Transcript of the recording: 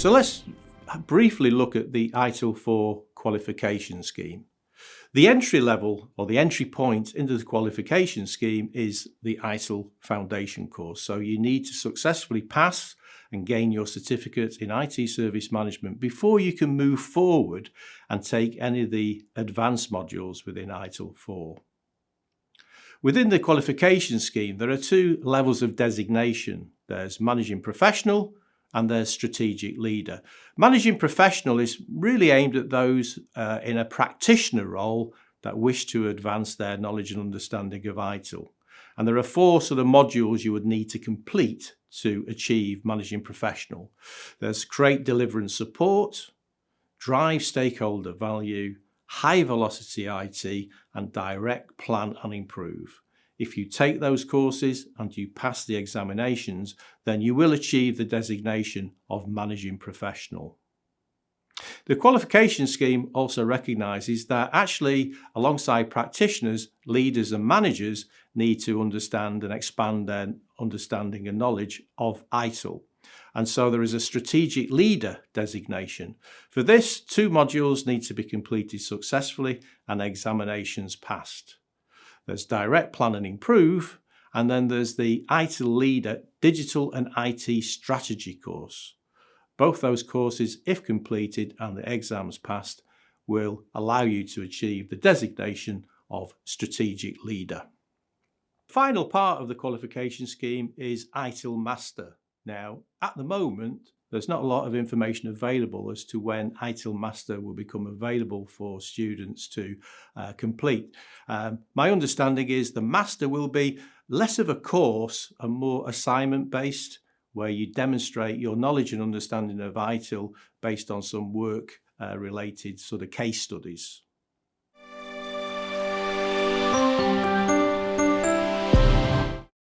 So let's briefly look at the ITIL 4 qualification scheme. The entry level or the entry point into the qualification scheme is the ITIL foundation course. So you need to successfully pass and gain your certificate in IT service management before you can move forward and take any of the advanced modules within ITIL 4. Within the qualification scheme, there are two levels of designation. There's managing professional and there's strategic leader. Managing professional is really aimed at those in a practitioner role that wish to advance their knowledge and understanding of ITIL. And there are four sort of modules you would need to complete to achieve managing professional. There's create, deliver and support, drive stakeholder value, high velocity IT, and direct, plan and improve. If you take those courses and you pass the examinations, then you will achieve the designation of managing professional. The qualification scheme also recognises that actually, alongside practitioners, leaders and managers need to understand and expand their understanding and knowledge of ITIL. And so there is a strategic leader designation. For this, 2 modules need to be completed successfully and examinations passed. There's direct, plan and improve, and then there's the ITIL Leader Digital and IT Strategy course. Both those courses, if completed and the exams passed, will allow you to achieve the designation of Strategic Leader. The final part of the qualification scheme is ITIL Master. Now, at the moment, there's not a lot of information available as to when ITIL Master will become available for students to complete. My understanding is the Master will be less of a course and more assignment based, where you demonstrate your knowledge and understanding of ITIL based on some work related sort of case studies.